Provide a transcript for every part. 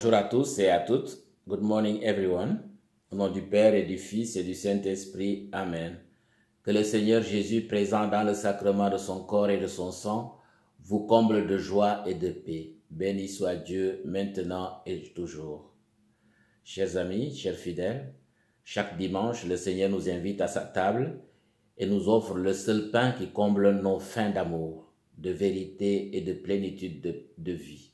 Bonjour à tous et à toutes. Good morning everyone. Au nom du Père et du Fils et du Saint-Esprit. Amen. Que le Seigneur Jésus, présent dans le sacrement de son corps et de son sang, vous comble de joie et de paix. Béni soit Dieu, maintenant et toujours. Chers amis, chers fidèles, chaque dimanche, le Seigneur nous invite à sa table et nous offre le seul pain qui comble nos fins d'amour, de vérité et de plénitude de vie.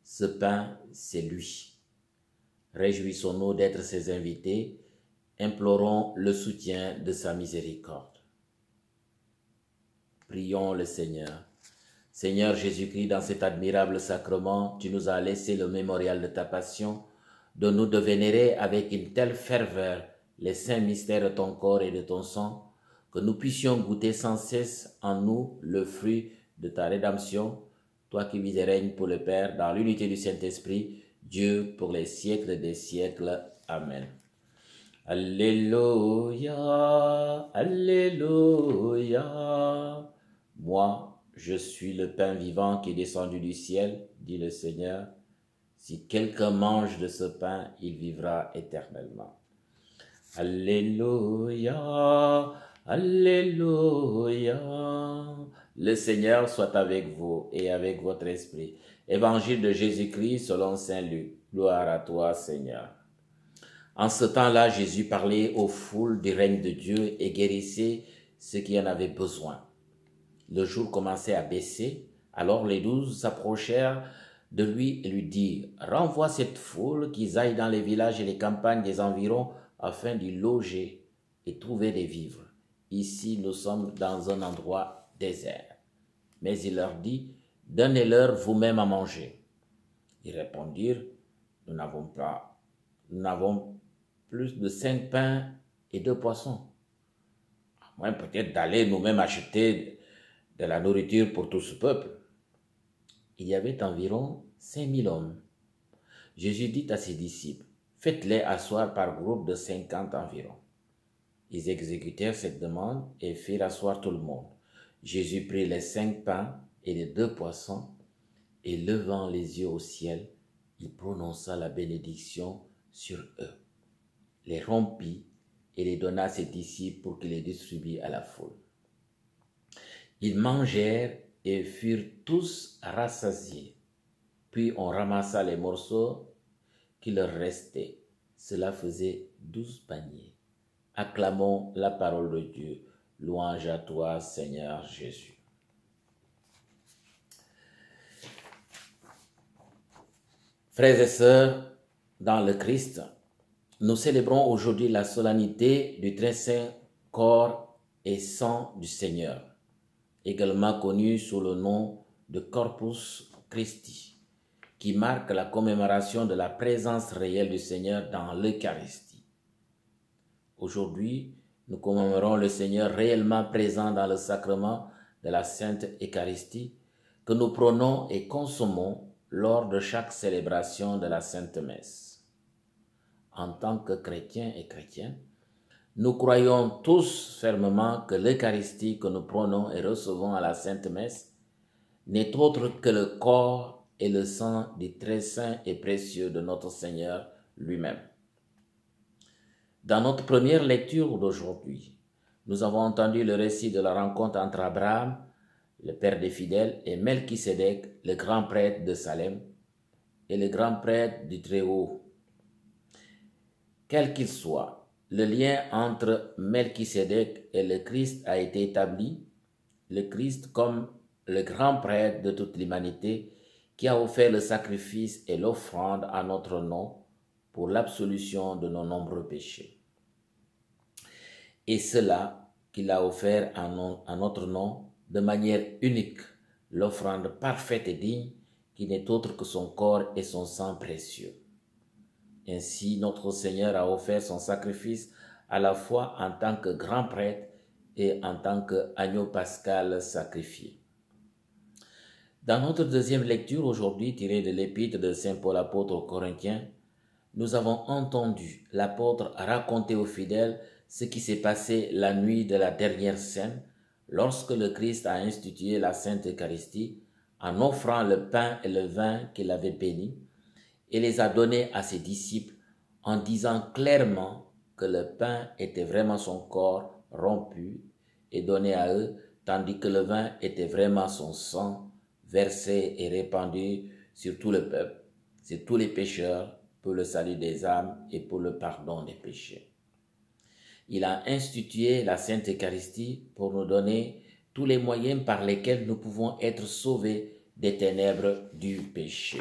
Ce pain, c'est lui. Réjouissons-nous d'être ses invités, implorons le soutien de sa miséricorde. Prions le Seigneur. Seigneur Jésus-Christ, dans cet admirable sacrement, tu nous as laissé le mémorial de ta passion. Donne-nous de vénérer avec une telle ferveur les saints mystères de ton corps et de ton sang, que nous puissions goûter sans cesse en nous le fruit de ta rédemption, toi qui vis et règnes pour le Père dans l'unité du Saint-Esprit, Dieu pour les siècles des siècles. Amen. Alléluia, Alléluia. Moi, je suis le pain vivant qui est descendu du ciel, dit le Seigneur. Si quelqu'un mange de ce pain, il vivra éternellement. Alléluia, Alléluia. Le Seigneur soit avec vous et avec votre esprit. Évangile de Jésus-Christ selon saint Luc. Gloire à toi, Seigneur. En ce temps-là, Jésus parlait aux foules du règne de Dieu et guérissait ceux qui en avaient besoin. Le jour commençait à baisser, alors les 12 s'approchèrent de lui et lui dirent « Renvoie cette foule, qu'ils aillent dans les villages et les campagnes des environs afin d'y loger et trouver des vivres. Ici, nous sommes dans un endroit désert. » Mais il leur dit « Donnez-leur vous-même à manger. » Ils répondirent « Nous n'avons plus de 5 pains et 2 poissons. À moins peut-être d'aller nous-mêmes acheter de la nourriture pour tout ce peuple. » Il y avait environ 5000 hommes. Jésus dit à ses disciples, « Faites-les asseoir par groupe de 50 environ. » Ils exécutèrent cette demande et firent asseoir tout le monde. Jésus prit les 5 pains et les 2 poissons et levant les yeux au ciel, il prononça la bénédiction sur eux, les rompit et les donna à ses disciples pour qu'ils les distribuent à la foule. Ils mangèrent et furent tous rassasiés. Puis on ramassa les morceaux qui leur restaient. Cela faisait 12 paniers. Acclamons la parole de Dieu. Louange à toi, Seigneur Jésus. Frères et sœurs, dans le Christ, nous célébrons aujourd'hui la solennité du très saint corps et sang du Seigneur, également connu sous le nom de Corpus Christi, qui marque la commémoration de la présence réelle du Seigneur dans l'Eucharistie. Aujourd'hui, nous commémorons le Seigneur réellement présent dans le sacrement de la Sainte Eucharistie que nous prônons et consommons lors de chaque célébration de la Sainte Messe. En tant que chrétiens et chrétiennes, nous croyons tous fermement que l'Eucharistie que nous prônons et recevons à la Sainte Messe n'est autre que le corps et le sang du très saint et précieux de notre Seigneur lui-même. Dans notre première lecture d'aujourd'hui, nous avons entendu le récit de la rencontre entre Abraham, le père des fidèles, et Melchisédek, le grand prêtre de Salem, et le grand prêtre du Très-Haut. Quel qu'il soit, le lien entre Melchisédek et le Christ a été établi, le Christ comme le grand prêtre de toute l'humanité qui a offert le sacrifice et l'offrande à notre nom pour l'absolution de nos nombreux péchés. Et cela qu'il a offert à notre nom de manière unique, l'offrande parfaite et digne qui n'est autre que son corps et son sang précieux. Ainsi, notre Seigneur a offert son sacrifice à la fois en tant que grand prêtre et en tant qu'agneau pascal sacrifié. Dans notre deuxième lecture aujourd'hui, tirée de l'épître de Saint Paul apôtre aux Corinthiens, nous avons entendu l'apôtre raconter aux fidèles ce qui s'est passé la nuit de la dernière scène lorsque le Christ a institué la Sainte Eucharistie en offrant le pain et le vin qu'il avait bénis et les a donnés à ses disciples en disant clairement que le pain était vraiment son corps rompu et donné à eux, tandis que le vin était vraiment son sang versé et répandu sur tout le peuple, sur tous les pécheurs, pour le salut des âmes et pour le pardon des péchés. Il a institué la Sainte Eucharistie pour nous donner tous les moyens par lesquels nous pouvons être sauvés des ténèbres du péché.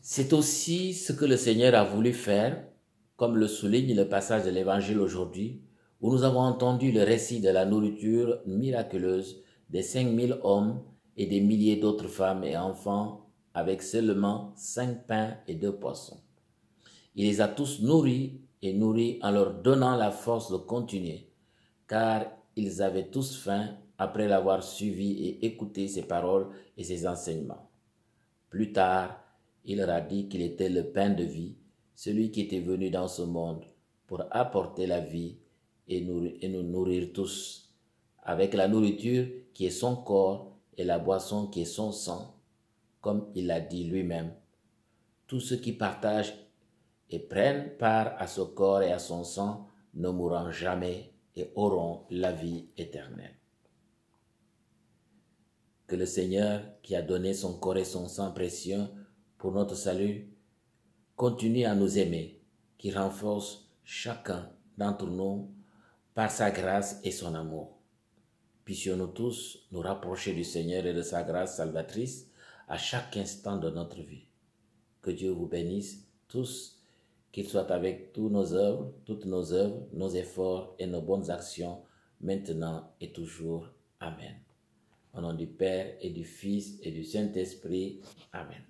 C'est aussi ce que le Seigneur a voulu faire, comme le souligne le passage de l'Évangile aujourd'hui, où nous avons entendu le récit de la nourriture miraculeuse des 5000 hommes et des milliers d'autres femmes et enfants avec seulement 5 pains et 2 poissons. Il les a tous nourris en leur donnant la force de continuer, car ils avaient tous faim après l'avoir suivi et écouté ses paroles et ses enseignements. Plus tard, il leur a dit qu'il était le pain de vie, celui qui était venu dans ce monde pour apporter la vie et nous nourrir tous, avec la nourriture qui est son corps et la boisson qui est son sang, comme il l'a dit lui-même. Tous ceux qui partagent et prennent part à ce corps et à son sang ne mourront jamais et auront la vie éternelle. Que le Seigneur, qui a donné son corps et son sang précieux pour notre salut, continue à nous aimer, qui renforce chacun d'entre nous par sa grâce et son amour. Puissions-nous tous nous rapprocher du Seigneur et de sa grâce salvatrice à chaque instant de notre vie. Que Dieu vous bénisse tous, qu'il soit avec toutes nos œuvres, nos efforts et nos bonnes actions, maintenant et toujours. Amen. Au nom du Père et du Fils et du Saint-Esprit. Amen.